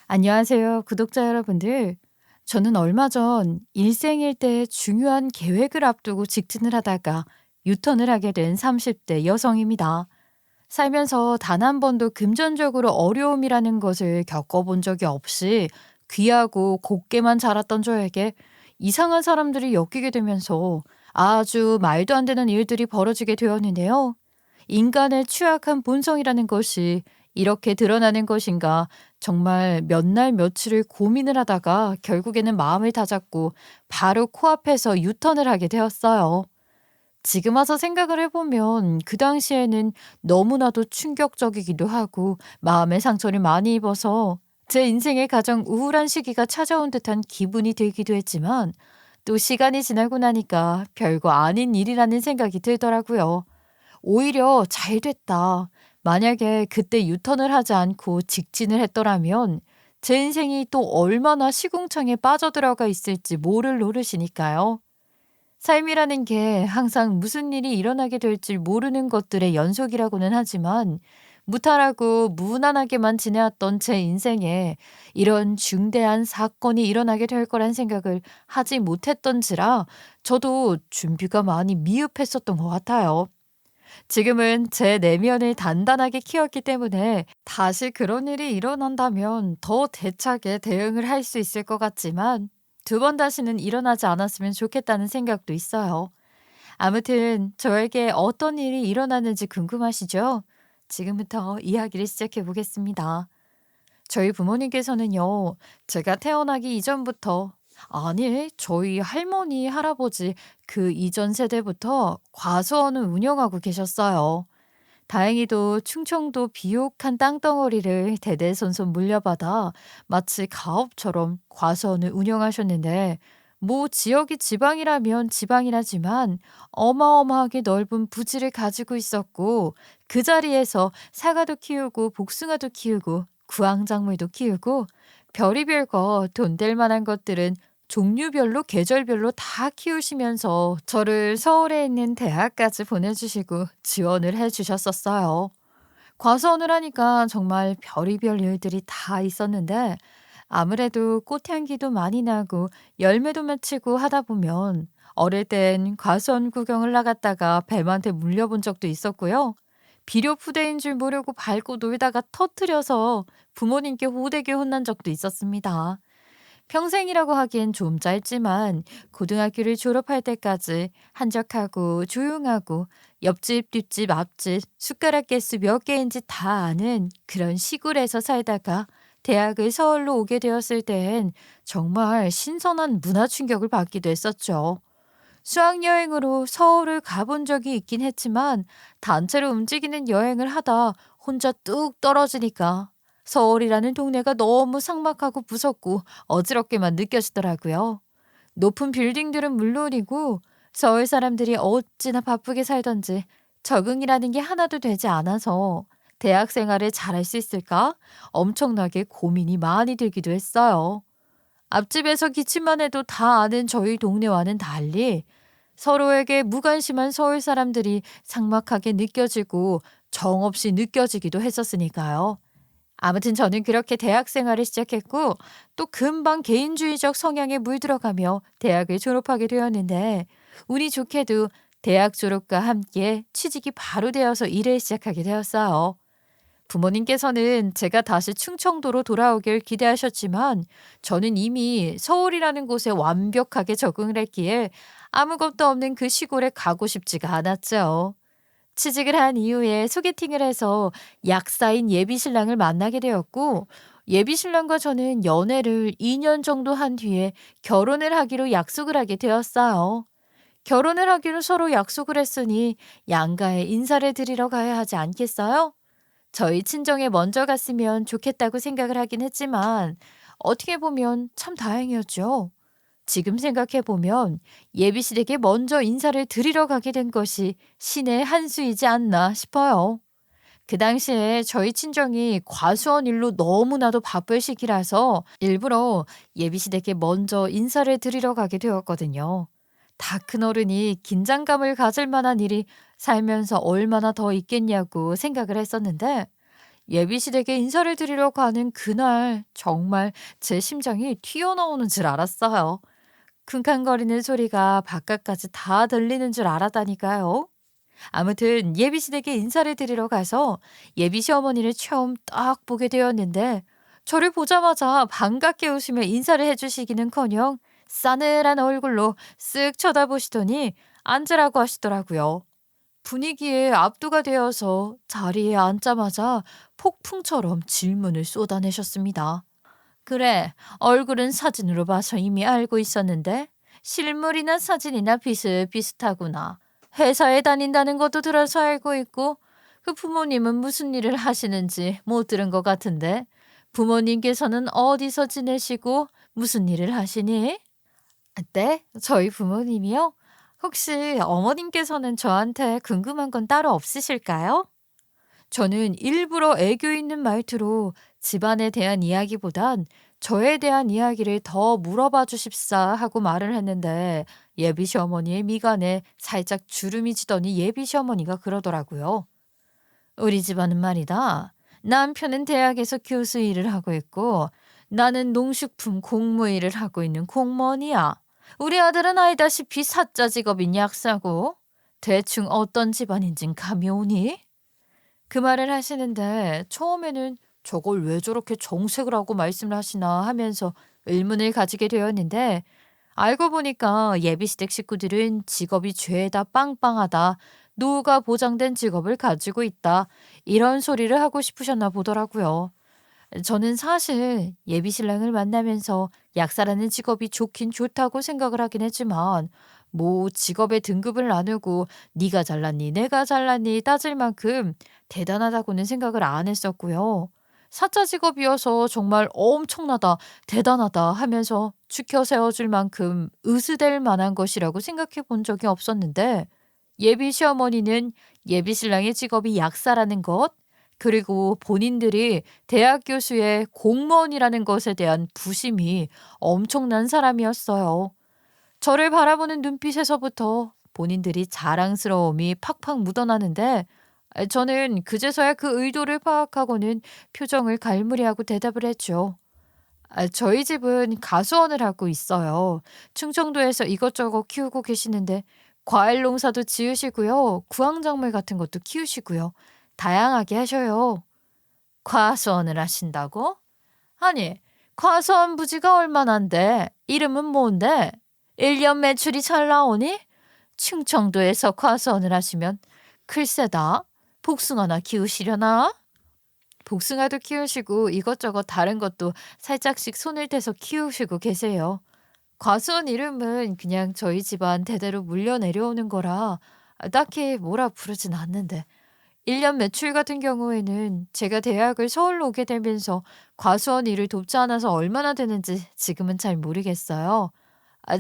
안녕하세요, 구독자 여러분들. 저는 얼마 전 일생일 때 중요한 계획을 앞두고 직진을 하다가 유턴을 하게 된 30대 여성입니다. 살면서 단 한 번도 금전적으로 어려움이라는 것을 겪어본 적이 없이 귀하고 곱게만 자랐던 저에게 이상한 사람들이 엮이게 되면서 아주 말도 안 되는 일들이 벌어지게 되었는데요. 인간의 취약한 본성이라는 것이 이렇게 드러나는 것인가 정말 몇 날 며칠을 고민을 하다가 결국에는 마음을 다잡고 바로 코앞에서 유턴을 하게 되었어요. 지금 와서 생각을 해보면 그 당시에는 너무나도 충격적이기도 하고 마음의 상처를 많이 입어서 제 인생의 가장 우울한 시기가 찾아온 듯한 기분이 들기도 했지만 또 시간이 지나고 나니까 별거 아닌 일이라는 생각이 들더라고요. 오히려 잘 됐다. 만약에 그때 유턴을 하지 않고 직진을 했더라면 제 인생이 또 얼마나 시궁창에 빠져들어가 있을지 모를 노릇이니까요. 삶이라는 게 항상 무슨 일이 일어나게 될지 모르는 것들의 연속이라고는 하지만 무탈하고 무난하게만 지내왔던 제 인생에 이런 중대한 사건이 일어나게 될 거란 생각을 하지 못했던지라 저도 준비가 많이 미흡했었던 것 같아요. 지금은 제 내면을 단단하게 키웠기 때문에 다시 그런 일이 일어난다면 더 대차게 대응을 할 수 있을 것 같지만 두 번 다시는 일어나지 않았으면 좋겠다는 생각도 있어요. 아무튼 저에게 어떤 일이 일어났는지 궁금하시죠? 지금부터 이야기를 시작해 보겠습니다. 저희 부모님께서는요, 제가 태어나기 이전부터, 아니, 저희 할머니, 할아버지 그 이전 세대부터 과수원을 운영하고 계셨어요. 다행히도 충청도 비옥한 땅덩어리를 대대손손 물려받아 마치 가업처럼 과수원을 운영하셨는데, 뭐 지역이 지방이라면 지방이라지만 어마어마하게 넓은 부지를 가지고 있었고, 그 자리에서 사과도 키우고 복숭아도 키우고 구황작물도 키우고 별의별 거 돈 될 만한 것들은 종류별로 계절별로 다 키우시면서 저를 서울에 있는 대학까지 보내주시고 지원을 해주셨었어요. 과수원을 하니까 정말 별의별 일들이 다 있었는데 아무래도 꽃향기도 많이 나고 열매도 맺히고 하다 보면 어릴 땐 과수원 구경을 나갔다가 뱀한테 물려본 적도 있었고요. 비료 푸대인 줄 모르고 밟고 놀다가 터트려서 부모님께 호되게 혼난 적도 있었습니다. 평생이라고 하기엔 좀 짧지만 고등학교를 졸업할 때까지 한적하고 조용하고 옆집, 뒷집, 앞집 숟가락 개수 몇 개인지 다 아는 그런 시골에서 살다가 대학을 서울로 오게 되었을 땐 정말 신선한 문화 충격을 받기도 했었죠. 수학여행으로 서울을 가본 적이 있긴 했지만 단체로 움직이는 여행을 하다 혼자 뚝 떨어지니까 서울이라는 동네가 너무 삭막하고 무섭고 어지럽게만 느껴지더라고요. 높은 빌딩들은 물론이고 서울 사람들이 어찌나 바쁘게 살던지 적응이라는 게 하나도 되지 않아서 대학 생활을 잘할 수 있을까? 엄청나게 고민이 많이 들기도 했어요. 앞집에서 기침만 해도 다 아는 저희 동네와는 달리 서로에게 무관심한 서울 사람들이 삭막하게 느껴지고 정없이 느껴지기도 했었으니까요. 아무튼 저는 그렇게 대학 생활을 시작했고 또 금방 개인주의적 성향에 물들어가며 대학을 졸업하게 되었는데 운이 좋게도 대학 졸업과 함께 취직이 바로 되어서 일을 시작하게 되었어요. 부모님께서는 제가 다시 충청도로 돌아오길 기대하셨지만 저는 이미 서울이라는 곳에 완벽하게 적응을 했기에 아무것도 없는 그 시골에 가고 싶지가 않았죠. 취직을 한 이후에 소개팅을 해서 약사인 예비신랑을 만나게 되었고 예비신랑과 저는 연애를 2년 정도 한 뒤에 결혼을 하기로 약속을 하게 되었어요. 결혼을 하기로 서로 약속을 했으니 양가에 인사를 드리러 가야 하지 않겠어요? 저희 친정에 먼저 갔으면 좋겠다고 생각을 하긴 했지만 어떻게 보면 참 다행이었죠. 지금 생각해 보면 예비실에게 먼저 인사를 드리러 가게 된 것이 신의 한 수이지 않나 싶어요. 그 당시에 저희 친정이 과수원 일로 너무나도 바쁠 시기라서 일부러 예비실에게 먼저 인사를 드리러 가게 되었거든요. 다 큰 어른이 긴장감을 가질 만한 일이 살면서 얼마나 더 있겠냐고 생각을 했었는데 예비시댁에 인사를 드리러 가는 그날 정말 제 심장이 튀어나오는 줄 알았어요. 쿵쾅거리는 소리가 바깥까지 다 들리는 줄 알았다니까요. 아무튼 예비시댁에 인사를 드리러 가서 예비 시어머니를 처음 딱 보게 되었는데 저를 보자마자 반갑게 웃으며 인사를 해주시기는커녕 싸늘한 얼굴로 쓱 쳐다보시더니 앉으라고 하시더라고요. 분위기에 압도가 되어서 자리에 앉자마자 폭풍처럼 질문을 쏟아내셨습니다. 그래, 얼굴은 사진으로 봐서 이미 알고 있었는데 실물이나 사진이나 비슷비슷하구나. 회사에 다닌다는 것도 들어서 알고 있고 그 부모님은 무슨 일을 하시는지 못 들은 것 같은데 부모님께서는 어디서 지내시고 무슨 일을 하시니? 네, 저희 부모님이요? 혹시 어머님께서는 저한테 궁금한 건 따로 없으실까요? 저는 일부러 애교 있는 말투로 집안에 대한 이야기보단 저에 대한 이야기를 더 물어봐 주십사 하고 말을 했는데 예비 시어머니의 미간에 살짝 주름이 지더니 예비 시어머니가 그러더라고요. 우리 집안은 말이다. 남편은 대학에서 교수 일을 하고 있고 나는 농식품 공무 일을 하고 있는 공무원이야. 우리 아들은 알다시피 사짜 직업인 약사고 대충 어떤 집안인진 감이 오니? 그 말을 하시는데 처음에는 저걸 왜 저렇게 정색을 하고 말씀을 하시나 하면서 의문을 가지게 되었는데 알고 보니까 예비시댁 식구들은 직업이 죄다 빵빵하다. 노후가 보장된 직업을 가지고 있다. 이런 소리를 하고 싶으셨나 보더라고요. 저는 사실 예비신랑을 만나면서 약사라는 직업이 좋긴 좋다고 생각을 하긴 했지만 뭐 직업의 등급을 나누고 네가 잘났니 내가 잘났니 따질 만큼 대단하다고는 생각을 안 했었고요. 사자 직업이어서 정말 엄청나다, 대단하다 하면서 추켜 세워줄 만큼 의수될 만한 것이라고 생각해 본 적이 없었는데 예비 시어머니는 예비 신랑의 직업이 약사라는 것, 그리고 본인들이 대학 교수의 공무원이라는 것에 대한 부심이 엄청난 사람이었어요. 저를 바라보는 눈빛에서부터 본인들이 자랑스러움이 팍팍 묻어나는데 저는 그제서야 그 의도를 파악하고는 표정을 갈무리하고 대답을 했죠. 저희 집은 가수원을 하고 있어요. 충청도에서 이것저것 키우고 계시는데 과일 농사도 지으시고요. 구황작물 같은 것도 키우시고요. 다양하게 하셔요. 과수원을 하신다고? 아니, 과수원 부지가 얼마나인데 이름은 뭔데? 1년 매출이 잘 나오니? 충청도에서 과수원을 하시면 글쎄다. 복숭아나 키우시려나? 복숭아도 키우시고 이것저것 다른 것도 살짝씩 손을 대서 키우시고 계세요. 과수원 이름은 그냥 저희 집안 대대로 물려 내려오는 거라 딱히 뭐라 부르진 않는데 1년 매출 같은 경우에는 제가 대학을 서울로 오게 되면서 과수원 일을 돕지 않아서 얼마나 되는지 지금은 잘 모르겠어요.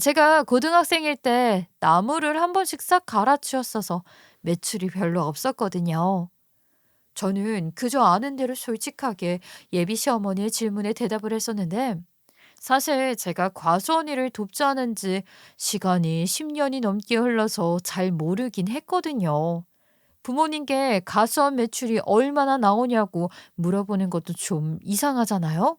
제가 고등학생일 때 나무를 한 번씩 싹 갈아치웠어서 매출이 별로 없었거든요. 저는 그저 아는 대로 솔직하게 예비 시어머니의 질문에 대답을 했었는데 사실 제가 과수원 일을 돕지 않은 지 시간이 10년이 넘게 흘러서 잘 모르긴 했거든요. 부모님께 과수원 매출이 얼마나 나오냐고 물어보는 것도 좀 이상하잖아요?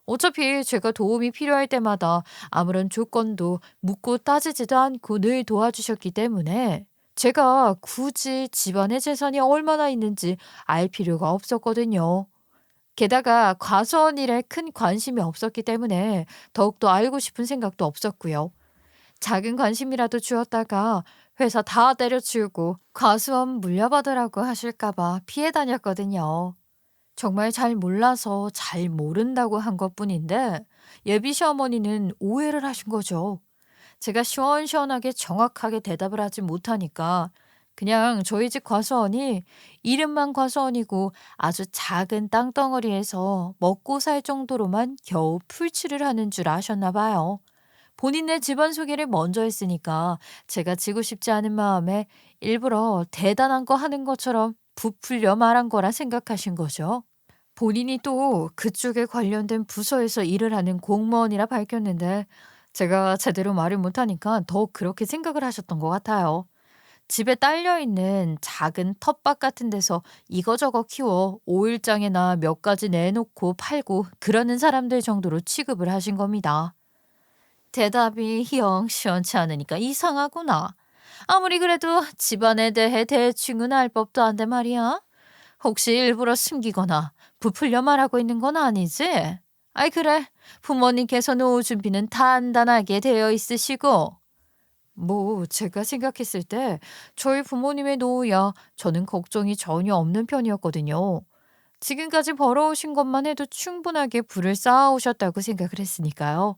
어차피 제가 도움이 필요할 때마다 아무런 조건도 묻고 따지지도 않고 늘 도와주셨기 때문에 제가 굳이 집안의 재산이 얼마나 있는지 알 필요가 없었거든요. 게다가 과수원 일에 큰 관심이 없었기 때문에 더욱더 알고 싶은 생각도 없었고요. 작은 관심이라도 주었다가 회사 다 때려치우고 과수원 물려받으라고 하실까 봐 피해 다녔거든요. 정말 잘 몰라서 잘 모른다고 한 것뿐인데 예비 시어머니는 오해를 하신 거죠. 제가 시원시원하게 정확하게 대답을 하지 못하니까 그냥 저희 집 과수원이 이름만 과수원이고 아주 작은 땅덩어리에서 먹고 살 정도로만 겨우 풀칠을 하는 줄 아셨나 봐요. 본인의 집안 소개를 먼저 했으니까 제가 지고 싶지 않은 마음에 일부러 대단한 거 하는 것처럼 부풀려 말한 거라 생각하신 거죠. 본인이 또 그쪽에 관련된 부서에서 일을 하는 공무원이라 밝혔는데 제가 제대로 말을 못하니까 더 그렇게 생각을 하셨던 것 같아요. 집에 딸려 있는 작은 텃밭 같은 데서 이거저거 키워 5일장에나 몇 가지 내놓고 팔고 그러는 사람들 정도로 취급을 하신 겁니다. 대답이 영 시원치 않으니까 이상하구나. 아무리 그래도 집안에 대해 대충은 알 법도 한데 말이야. 혹시 일부러 숨기거나 부풀려 말하고 있는 건 아니지? 아이 그래. 부모님께서 노후 준비는 단단하게 되어 있으시고. 뭐 제가 생각했을 때 저희 부모님의 노후야 저는 걱정이 전혀 없는 편이었거든요. 지금까지 벌어오신 것만 해도 충분하게 부를 쌓아오셨다고 생각을 했으니까요.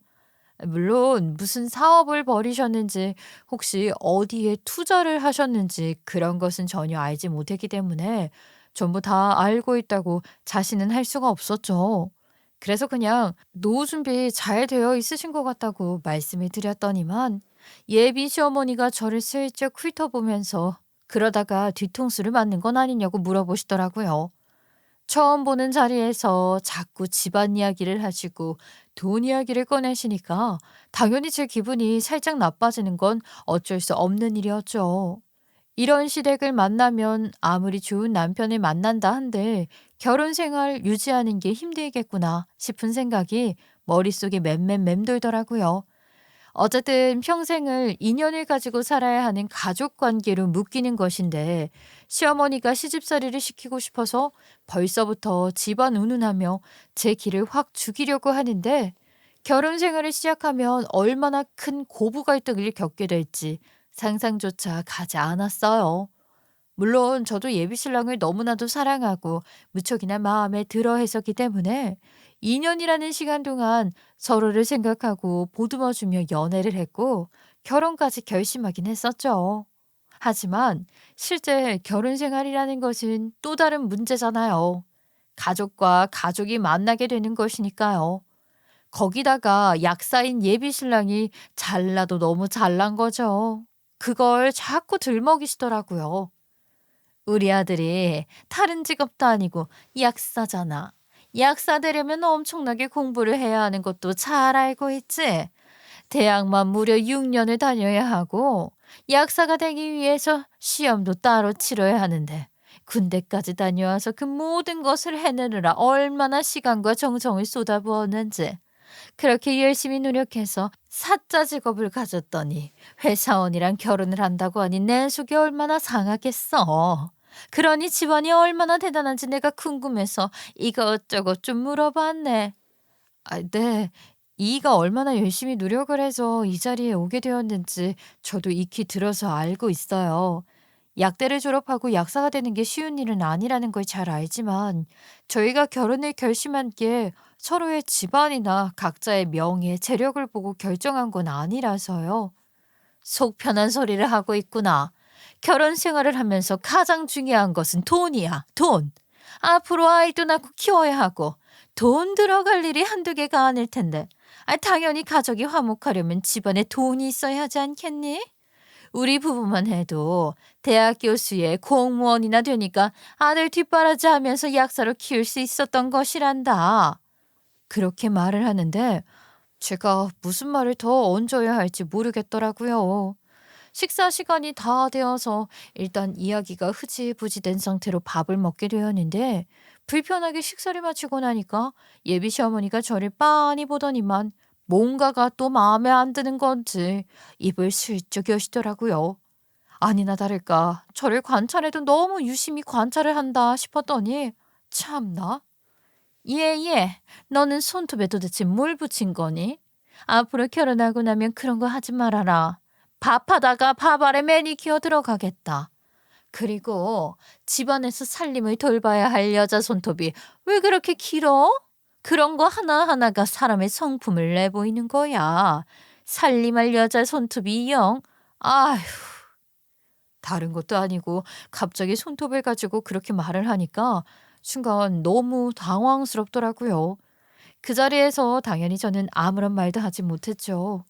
물론 무슨 사업을 벌이셨는지 혹시 어디에 투자를 하셨는지 그런 것은 전혀 알지 못했기 때문에 전부 다 알고 있다고 자신은 할 수가 없었죠. 그래서 그냥 노후 준비 잘 되어 있으신 것 같다고 말씀을 드렸더니만 예비 시어머니가 저를 슬쩍 훑어보면서 그러다가 뒤통수를 맞는 건 아니냐고 물어보시더라고요. 처음 보는 자리에서 자꾸 집안 이야기를 하시고 돈 이야기를 꺼내시니까 당연히 제 기분이 살짝 나빠지는 건 어쩔 수 없는 일이었죠. 이런 시댁을 만나면 아무리 좋은 남편을 만난다 한들 결혼 생활 유지하는 게 힘들겠구나 싶은 생각이 머릿속에 맴맴 맴돌더라고요. 어쨌든 평생을 인연을 가지고 살아야 하는 가족 관계로 묶이는 것인데 시어머니가 시집살이를 시키고 싶어서 벌써부터 집안 운운하며 제 길을 확 죽이려고 하는데 결혼 생활을 시작하면 얼마나 큰 고부 갈등을 겪게 될지 상상조차 가지 않았어요. 물론 저도 예비 신랑을 너무나도 사랑하고 무척이나 마음에 들어 했었기 때문에 2년이라는 시간 동안 서로를 생각하고 보듬어주며 연애를 했고 결혼까지 결심하긴 했었죠. 하지만 실제 결혼 생활이라는 것은 또 다른 문제잖아요. 가족과 가족이 만나게 되는 것이니까요. 거기다가 약사인 예비 신랑이 잘나도 너무 잘난 거죠. 그걸 자꾸 들먹이시더라고요. 우리 아들이 다른 직업도 아니고 약사잖아. 약사 되려면 엄청나게 공부를 해야 하는 것도 잘 알고 있지. 대학만 무려 6년을 다녀야 하고 약사가 되기 위해서 시험도 따로 치러야 하는데 군대까지 다녀와서 그 모든 것을 해내느라 얼마나 시간과 정성을 쏟아부었는지. 그렇게 열심히 노력해서 사자 직업을 가졌더니 회사원이랑 결혼을 한다고 하니 내 속이 얼마나 상하겠어. 그러니 집안이 얼마나 대단한지 내가 궁금해서 이것저것 좀 물어봤네. 아, 네. 이가 얼마나 열심히 노력을 해서 이 자리에 오게 되었는지 저도 익히 들어서 알고 있어요. 약대를 졸업하고 약사가 되는 게 쉬운 일은 아니라는 걸 잘 알지만 저희가 결혼을 결심한 게 서로의 집안이나 각자의 명예, 재력을 보고 결정한 건 아니라서요. 속 편한 소리를 하고 있구나. 결혼 생활을 하면서 가장 중요한 것은 돈이야, 돈. 앞으로 아이도 낳고 키워야 하고 돈 들어갈 일이 한두 개가 아닐 텐데. 당연히 가족이 화목하려면 집안에 돈이 있어야 하지 않겠니? 우리 부부만 해도 대학 교수에 공무원이나 되니까 아들 뒷바라지 하면서 약사로 키울 수 있었던 것이란다. 그렇게 말을 하는데 제가 무슨 말을 더 얹어야 할지 모르겠더라고요. 식사 시간이 다 되어서 일단 이야기가 흐지부지 된 상태로 밥을 먹게 되었는데 불편하게 식사를 마치고 나니까 예비 시어머니가 저를 빤히 보더니만 뭔가가 또 마음에 안 드는 건지 입을 슬쩍 여시더라고요. 아니나 다를까 저를 관찰해도 너무 유심히 관찰을 한다 싶었더니 참나. 예. 너는 손톱에 도대체 뭘 붙인 거니? 앞으로 결혼하고 나면 그런 거 하지 말아라. 밥하다가 밥 아래 매니큐어 들어가겠다. 그리고 집안에서 살림을 돌봐야 할 여자 손톱이 왜 그렇게 길어? 그런 거 하나하나가 사람의 성품을 내보이는 거야. 살림할 여자 손톱이 영. 아휴. 다른 것도 아니고 갑자기 손톱을 가지고 그렇게 말을 하니까 순간 너무 당황스럽더라고요. 그 자리에서 당연히 저는 아무런 말도 하지 못했죠.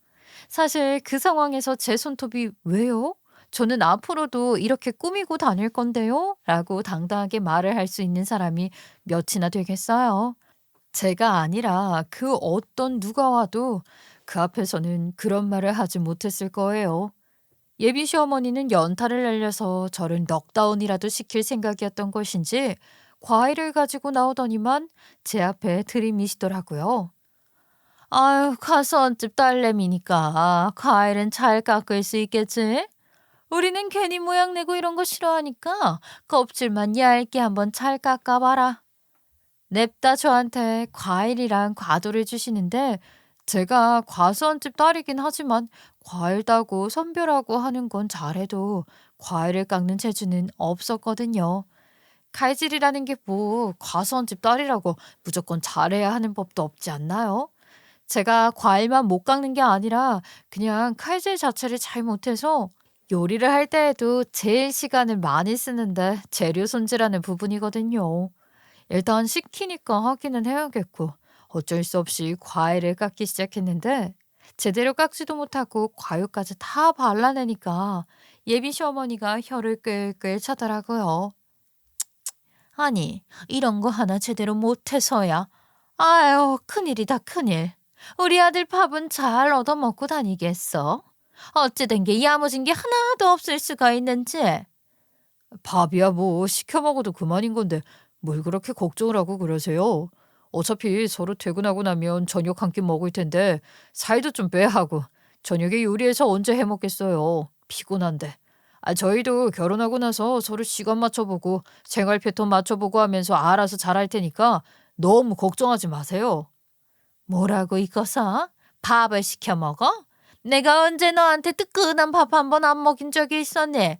사실 그 상황에서 제 손톱이 "왜요? 저는 앞으로도 이렇게 꾸미고 다닐 건데요." 라고 당당하게 말을 할 수 있는 사람이 몇이나 되겠어요. 제가 아니라 그 어떤 누가 와도 그 앞에서는 그런 말을 하지 못했을 거예요. 예비 시어머니는 연타를 날려서 저를 넉다운이라도 시킬 생각이었던 것인지 과일을 가지고 나오더니만 제 앞에 들이미시더라고요. 아유, 가수원집 딸내미니까 과일은 잘 깎을 수 있겠지? 우리는 괜히 모양 내고 이런 거 싫어하니까 껍질만 얇게 한번 잘 깎아봐라. 냅다 저한테 과일이랑 과도를 주시는데 제가 과수원집 딸이긴 하지만 과일 따고 선별하고 하는 건 잘해도 과일을 깎는 재주는 없었거든요. 칼질이라는 게 뭐 과수원집 딸이라고 무조건 잘해야 하는 법도 없지 않나요? 제가 과일만 못 깎는 게 아니라 그냥 칼질 자체를 잘 못해서 요리를 할 때에도 제일 시간을 많이 쓰는데 재료 손질하는 부분이거든요. 일단 시키니까 하기는 해야겠고 어쩔 수 없이 과일을 깎기 시작했는데 제대로 깎지도 못하고 과육까지 다 발라내니까 예비 시어머니가 혀를 끌끌 차더라고요. 아니, 이런 거 하나 제대로 못해서야. 아유, 큰일이다, 큰일. 우리 아들 밥은 잘 얻어먹고 다니겠어? 어찌 된 게 야무진 게 하나도 없을 수가 있는지. 밥이야 뭐 시켜 먹어도 그만인 건데 뭘 그렇게 걱정을 하고 그러세요? 어차피 서로 퇴근하고 나면 저녁 한 끼 먹을 텐데 살도 좀 빼야 하고 저녁에 요리해서 언제 해 먹겠어요. 피곤한데. 저희도 결혼하고 나서 서로 시간 맞춰보고 생활 패턴 맞춰보고 하면서 알아서 잘할 테니까 너무 걱정하지 마세요. 뭐라고 이거사? 밥을 시켜 먹어? 내가 언제 너한테 뜨끈한 밥 한 번 안 먹인 적이 있었니?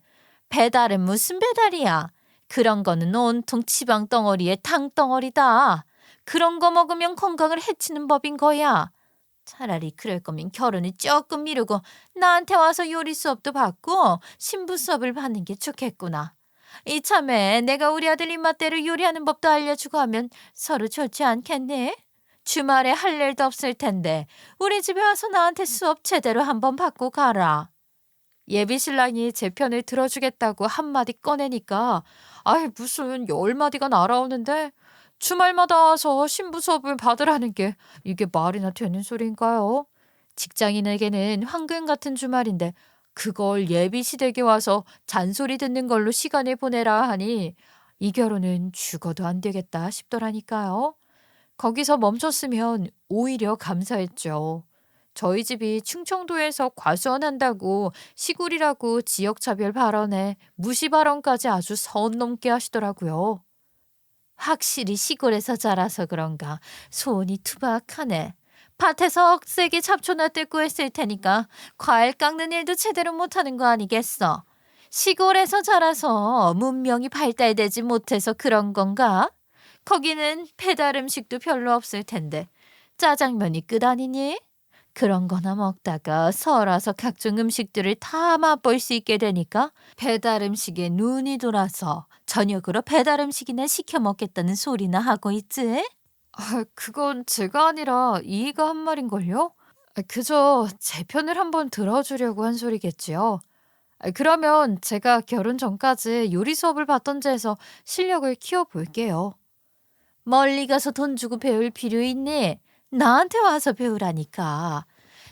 배달은 무슨 배달이야? 그런 거는 온통 지방 덩어리에 탕 덩어리다. 그런 거 먹으면 건강을 해치는 법인 거야. 차라리 그럴 거면 결혼을 조금 미루고 나한테 와서 요리 수업도 받고 신부 수업을 받는 게 좋겠구나. 이참에 내가 우리 아들 입맛대로 요리하는 법도 알려주고 하면 서로 좋지 않겠니? 주말에 할 일도 없을 텐데 우리 집에 와서 나한테 수업 제대로 한번 받고 가라. 예비 신랑이 제 편을 들어주겠다고 한마디 꺼내니까 아이 무슨 열 마디가 날아오는데 주말마다 와서 신부 수업을 받으라는 게 이게 말이나 되는 소리인가요? 직장인에게는 황금 같은 주말인데 그걸 예비 시댁에 와서 잔소리 듣는 걸로 시간을 보내라 하니 이 결혼은 죽어도 안 되겠다 싶더라니까요. 거기서 멈췄으면 오히려 감사했죠. 저희 집이 충청도에서 과수원한다고 시골이라고 지역차별 발언에 무시 발언까지 아주 선 넘게 하시더라고요. 확실히 시골에서 자라서 그런가 소원이 투박하네. 밭에서 억세게 잡초나 뜯고 했을 테니까 과일 깎는 일도 제대로 못하는 거 아니겠어. 시골에서 자라서 문명이 발달되지 못해서 그런 건가? 거기는 배달 음식도 별로 없을 텐데 짜장면이 끝 아니니? 그런 거나 먹다가 서울 와서 각종 음식들을 다 맛볼 수 있게 되니까 배달 음식에 눈이 돌아서 저녁으로 배달 음식이나 시켜 먹겠다는 소리나 하고 있지? 그건 제가 아니라 이이가 한 말인걸요? 그저 제 편을 한번 들어주려고 한 소리겠지요. 그러면 제가 결혼 전까지 요리 수업을 받던지 해서 실력을 키워볼게요. 멀리 가서 돈 주고 배울 필요 있니? 나한테 와서 배우라니까.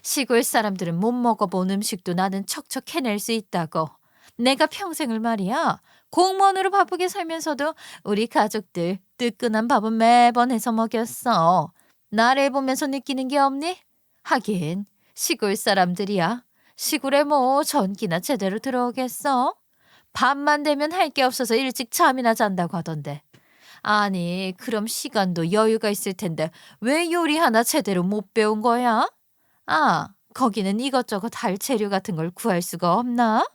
시골 사람들은 못 먹어본 음식도 나는 척척 해낼 수 있다고. 내가 평생을 말이야. 공무원으로 바쁘게 살면서도 우리 가족들 뜨끈한 밥은 매번 해서 먹였어. 나를 보면서 느끼는 게 없니? 하긴 시골 사람들이야. 시골에 뭐 전기나 제대로 들어오겠어? 밤만 되면 할 게 없어서 일찍 잠이나 잔다고 하던데. 아니, 그럼 시간도 여유가 있을 텐데 왜 요리 하나 제대로 못 배운 거야? 아, 거기는 이것저것 할 재료 같은 걸 구할 수가 없나?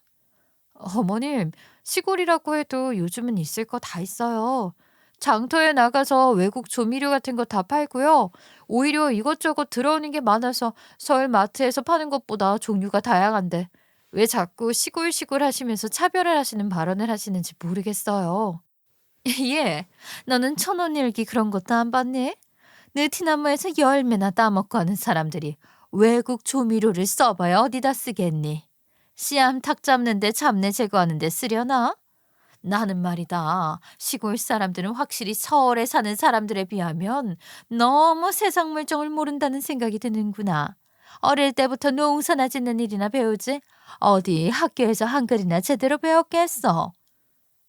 어머님, 시골이라고 해도 요즘은 있을 거 다 있어요. 장터에 나가서 외국 조미료 같은 거 다 팔고요. 오히려 이것저것 들어오는 게 많아서 서울 마트에서 파는 것보다 종류가 다양한데 왜 자꾸 시골 하시면서 차별을 하시는 발언을 하시는지 모르겠어요. 예, 너는 천원일기 그런 것도 안 봤니? 느티나무에서 열매나 따먹고 하는 사람들이 외국 조미료를 써봐야 어디다 쓰겠니? 씨암 탁 잡는데 잡내 제거하는데 쓰려나? 나는 말이다. 시골 사람들은 확실히 서울에 사는 사람들에 비하면 너무 세상 물정을 모른다는 생각이 드는구나. 어릴 때부터 농사나 짓는 일이나 배우지? 어디 학교에서 한글이나 제대로 배웠겠어.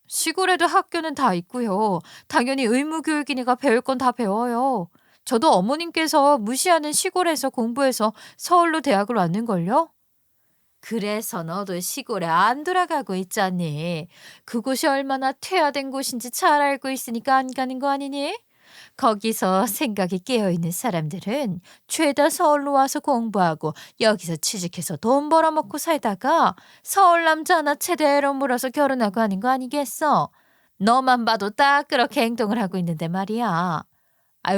시골에도 학교는 다 있고요. 당연히 의무교육이니까 배울 건 다 배워요. 저도 어머님께서 무시하는 시골에서 공부해서 서울로 대학을 왔는걸요? 그래서 너도 시골에 안 돌아가고 있잖니. 그곳이 얼마나 퇴화된 곳인지 잘 알고 있으니까 안 가는 거 아니니? 거기서 생각이 깨어있는 사람들은 죄다 서울로 와서 공부하고 여기서 취직해서 돈 벌어먹고 살다가 서울 남자 하나 제대로 물어서 결혼하고 하는 거 아니겠어? 너만 봐도 딱 그렇게 행동을 하고 있는데 말이야.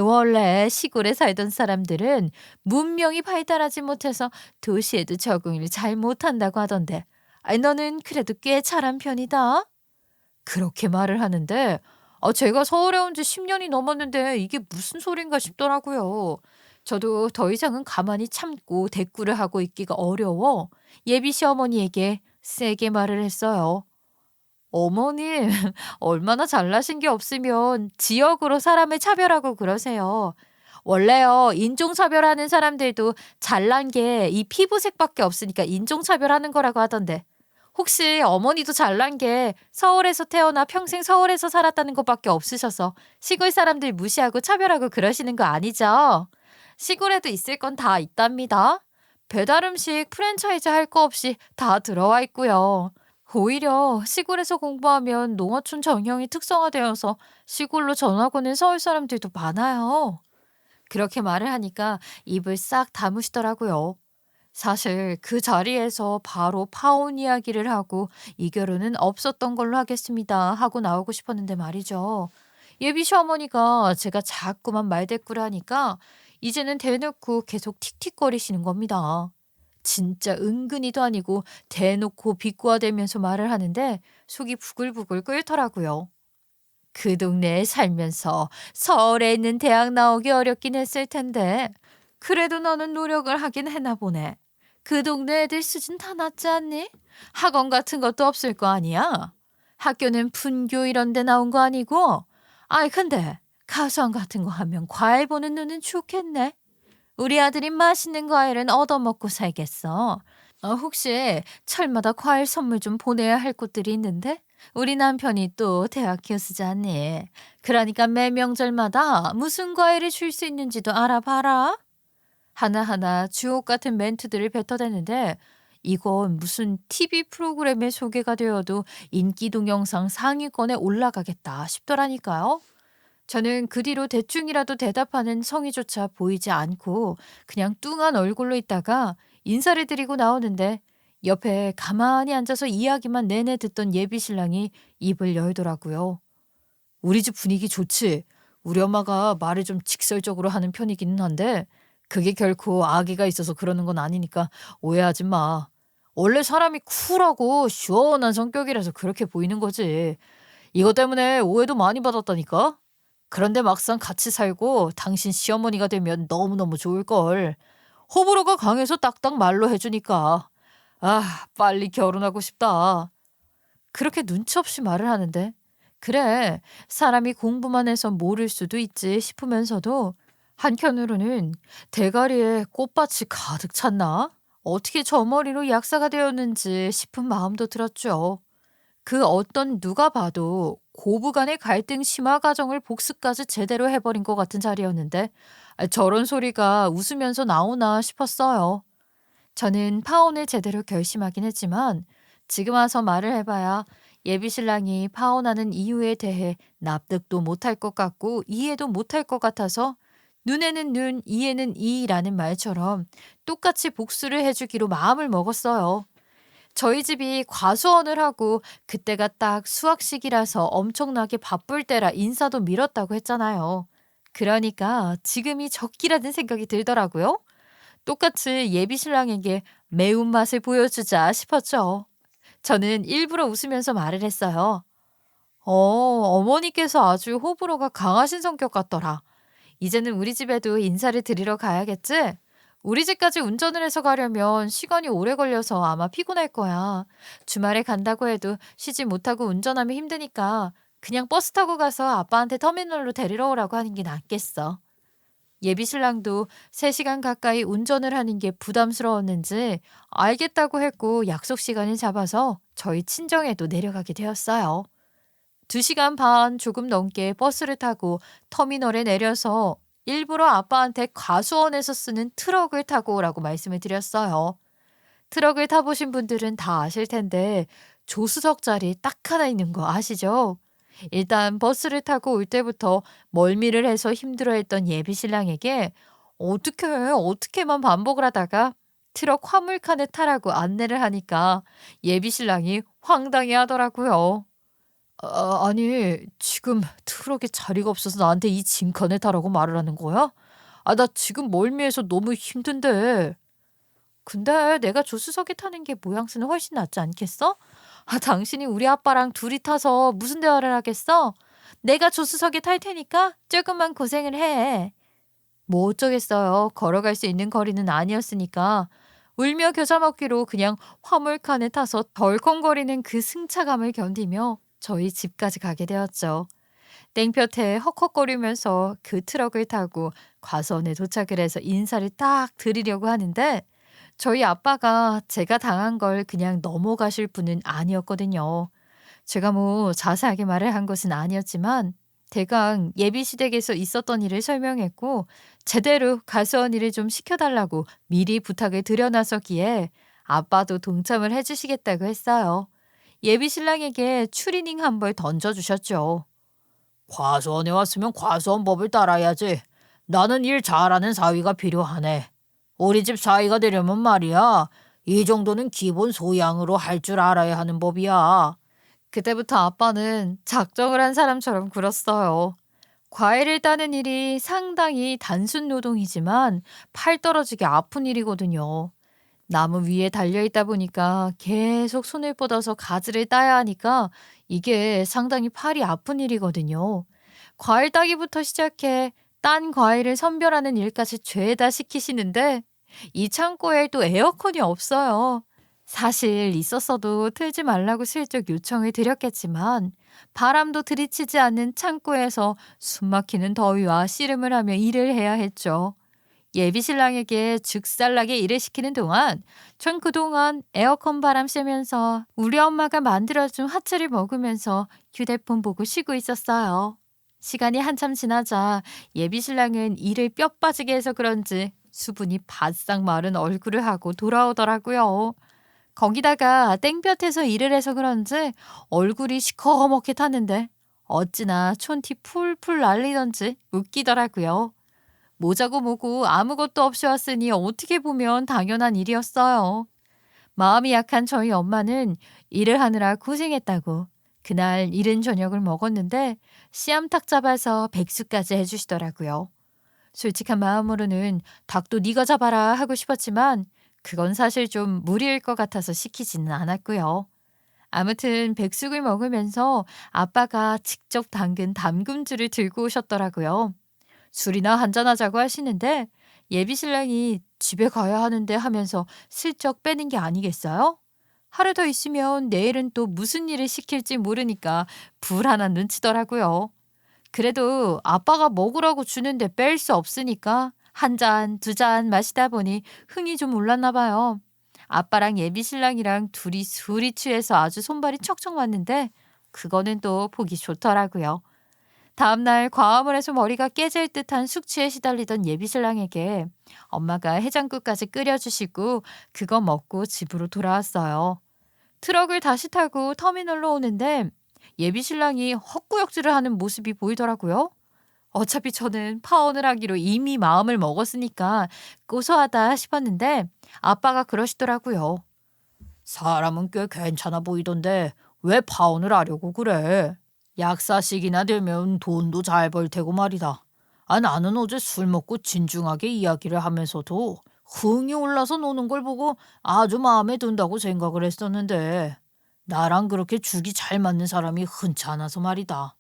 원래 시골에 살던 사람들은 문명이 발달하지 못해서 도시에도 적응을 잘 못한다고 하던데. 너는 그래도 꽤 잘한 편이다. 그렇게 말을 하는데 제가 서울에 온 지 10년이 넘었는데 이게 무슨 소린가 싶더라고요. 저도 더 이상은 가만히 참고 대꾸를 하고 있기가 어려워 예비 시어머니에게 세게 말을 했어요. 어머님, 얼마나 잘나신 게 없으면 지역으로 사람을 차별하고 그러세요. 원래요, 인종차별하는 사람들도 잘난 게 이 피부색밖에 없으니까 인종차별하는 거라고 하던데. 혹시 어머니도 잘난 게 서울에서 태어나 평생 서울에서 살았다는 것밖에 없으셔서 시골 사람들 무시하고 차별하고 그러시는 거 아니죠? 시골에도 있을 건 다 있답니다. 배달 음식 프랜차이즈 할 거 없이 다 들어와 있고요. 오히려 시골에서 공부하면 농어촌 전형이 특성화되어서 시골로 전학 오는 서울 사람들도 많아요. 그렇게 말을 하니까 입을 싹 다무시더라고요. 사실 그 자리에서 바로 파혼 이야기를 하고 이 결혼은 없었던 걸로 하겠습니다 하고 나오고 싶었는데 말이죠. 예비 시어머니가 제가 자꾸만 말대꾸를 하니까 이제는 대놓고 계속 틱틱거리시는 겁니다. 진짜 은근히도 아니고 대놓고 비꼬아대면서 말을 하는데 속이 부글부글 끓더라고요. 그 동네에 살면서 서울에 있는 대학 나오기 어렵긴 했을 텐데 그래도 너는 노력을 하긴 했나 보네. 그 동네 애들 수준 다 낮지 않니? 학원 같은 것도 없을 거 아니야? 학교는 분교 이런 데 나온 거 아니고? 근데 가수왕 같은 거 하면 과일 보는 눈은 좋겠네. 우리 아들이 맛있는 과일은 얻어먹고 살겠어. 혹시 철마다 과일 선물 좀 보내야 할 곳들이 있는데? 우리 남편이 또 대학 교수잖니. 그러니까 매 명절마다 무슨 과일을 줄 수 있는지도 알아봐라. 하나하나 주옥 같은 멘트들을 뱉어대는데 이건 무슨 TV 프로그램에 소개가 되어도 인기 동영상 상위권에 올라가겠다 싶더라니까요. 저는 그 뒤로 대충이라도 대답하는 성의조차 보이지 않고 그냥 뚱한 얼굴로 있다가 인사를 드리고 나오는데 옆에 가만히 앉아서 이야기만 내내 듣던 예비 신랑이 입을 열더라고요. 우리 집 분위기 좋지? 우리 엄마가 말을 좀 직설적으로 하는 편이기는 한데 그게 결코 악의가 있어서 그러는 건 아니니까 오해하지 마. 원래 사람이 쿨하고 시원한 성격이라서 그렇게 보이는 거지. 이것 때문에 오해도 많이 받았다니까? 그런데 막상 같이 살고 당신 시어머니가 되면 너무너무 좋을걸. 호불호가 강해서 딱딱 말로 해주니까. 빨리 결혼하고 싶다. 그렇게 눈치 없이 말을 하는데 그래, 사람이 공부만 해서 모를 수도 있지 싶으면서도 한켠으로는 대가리에 꽃밭이 가득 찼나? 어떻게 저 머리로 약사가 되었는지 싶은 마음도 들었죠. 그 어떤 누가 봐도 고부간의 갈등 심화 과정을 복습까지 제대로 해버린 것 같은 자리였는데 저런 소리가 웃으면서 나오나 싶었어요. 저는 파혼을 제대로 결심하긴 했지만 지금 와서 말을 해봐야 예비 신랑이 파혼하는 이유에 대해 납득도 못할 것 같고 이해도 못할 것 같아서 눈에는 눈, 이에는 이라는 말처럼 똑같이 복수를 해주기로 마음을 먹었어요. 저희 집이 과수원을 하고 그때가 딱 수학식이라서 엄청나게 바쁠 때라 인사도 미뤘다고 했잖아요. 그러니까 지금이 적기라는 생각이 들더라고요. 똑같이 예비 신랑에게 매운맛을 보여주자 싶었죠. 저는 일부러 웃으면서 말을 했어요. 어머니께서 아주 호불호가 강하신 성격 같더라. 이제는 우리 집에도 인사를 드리러 가야겠지? 우리 집까지 운전을 해서 가려면 시간이 오래 걸려서 아마 피곤할 거야. 주말에 간다고 해도 쉬지 못하고 운전하면 힘드니까 그냥 버스 타고 가서 아빠한테 터미널로 데리러 오라고 하는 게 낫겠어. 예비 신랑도 3시간 가까이 운전을 하는 게 부담스러웠는지 알겠다고 했고 약속 시간을 잡아서 저희 친정에도 내려가게 되었어요. 2시간 반 조금 넘게 버스를 타고 터미널에 내려서 일부러 아빠한테 과수원에서 쓰는 트럭을 타고 오라고 말씀을 드렸어요. 트럭을 타보신 분들은 다 아실 텐데 조수석 자리 딱 하나 있는 거 아시죠? 일단 버스를 타고 올 때부터 멀미를 해서 힘들어했던 예비 신랑에게 어떻게만 반복을 하다가 트럭 화물칸에 타라고 안내를 하니까 예비 신랑이 황당해 하더라고요. 아니, 지금 트럭에 자리가 없어서 나한테 이 짐칸에 타라고 말을 하는 거야? 나 지금 멀미해서 너무 힘든데. 근데 내가 조수석에 타는 게 모양새는 훨씬 낫지 않겠어? 당신이 우리 아빠랑 둘이 타서 무슨 대화를 하겠어? 내가 조수석에 탈 테니까 조금만 고생을 해. 뭐 어쩌겠어요. 걸어갈 수 있는 거리는 아니었으니까. 울며 겨자 먹기로 그냥 화물칸에 타서 덜컹거리는 그 승차감을 견디며 저희 집까지 가게 되었죠. 땡볕에 헉헉거리면서 그 트럭을 타고 과수원에 도착을 해서 인사를 딱 드리려고 하는데 저희 아빠가 제가 당한 걸 그냥 넘어가실 분은 아니었거든요. 제가 뭐 자세하게 말을 한 것은 아니었지만 대강 예비시댁에서 있었던 일을 설명했고 제대로 가수원 일을 좀 시켜달라고 미리 부탁을 드려나서기에 아빠도 동참을 해주시겠다고 했어요. 예비 신랑에게 추리닝 한 벌 던져주셨죠. 과수원에 왔으면 과수원 법을 따라야지. 나는 일 잘하는 사위가 필요하네. 우리 집 사위가 되려면 말이야. 이 정도는 기본 소양으로 할 줄 알아야 하는 법이야. 그때부터 아빠는 작정을 한 사람처럼 굴었어요. 과일을 따는 일이 상당히 단순 노동이지만 팔 떨어지게 아픈 일이거든요. 나무 위에 달려있다 보니까 계속 손을 뻗어서 가지를 따야 하니까 이게 상당히 팔이 아픈 일이거든요. 과일 따기부터 시작해 딴 과일을 선별하는 일까지 죄다 시키시는데 이 창고에 또 에어컨이 없어요. 사실 있었어도 틀지 말라고 슬쩍 요청을 드렸겠지만 바람도 들이치지 않는 창고에서 숨막히는 더위와 씨름을 하며 일을 해야 했죠. 예비 신랑에게 죽살나게 일을 시키는 동안 전 그동안 에어컨 바람 쐬면서 우리 엄마가 만들어준 화채를 먹으면서 휴대폰 보고 쉬고 있었어요. 시간이 한참 지나자 예비 신랑은 일을 뼈 빠지게 해서 그런지 수분이 바싹 마른 얼굴을 하고 돌아오더라고요. 거기다가 땡볕에서 일을 해서 그런지 얼굴이 시커멓게 탔는데 어찌나 촌티 풀풀 날리던지 웃기더라고요. 모자고 뭐고 아무것도 없이 왔으니 어떻게 보면 당연한 일이었어요. 마음이 약한 저희 엄마는 일을 하느라 고생했다고 그날 이른 저녁을 먹었는데 씨암탉 잡아서 백수까지 해주시더라고요. 솔직한 마음으로는 닭도 네가 잡아라 하고 싶었지만 그건 사실 좀 무리일 것 같아서 시키지는 않았고요. 아무튼 백숙을 먹으면서 아빠가 직접 담근 담금주를 들고 오셨더라고요. 술이나 한잔하자고 하시는데 예비 신랑이 집에 가야 하는데 하면서 슬쩍 빼는 게 아니겠어요? 하루 더 있으면 내일은 또 무슨 일을 시킬지 모르니까 불안한 눈치더라고요. 그래도 아빠가 먹으라고 주는데 뺄 수 없으니까 한 잔, 두 잔 마시다 보니 흥이 좀 올랐나 봐요. 아빠랑 예비 신랑이랑 둘이 술이 취해서 아주 손발이 척척 맞는데 그거는 또 보기 좋더라고요. 다음날 과음을 해서 머리가 깨질 듯한 숙취에 시달리던 예비 신랑에게 엄마가 해장국까지 끓여주시고 그거 먹고 집으로 돌아왔어요. 트럭을 다시 타고 터미널로 오는데 예비 신랑이 헛구역질을 하는 모습이 보이더라고요. 어차피 저는 파혼을 하기로 이미 마음을 먹었으니까 고소하다 싶었는데 아빠가 그러시더라고요. 사람은 꽤 괜찮아 보이던데 왜 파혼을 하려고 그래? 약사식이나 되면 돈도 잘 벌 테고 말이다. 나는 어제 술 먹고 진중하게 이야기를 하면서도 흥이 올라서 노는 걸 보고 아주 마음에 든다고 생각을 했었는데 나랑 그렇게 죽이 잘 맞는 사람이 흔치 않아서 말이다.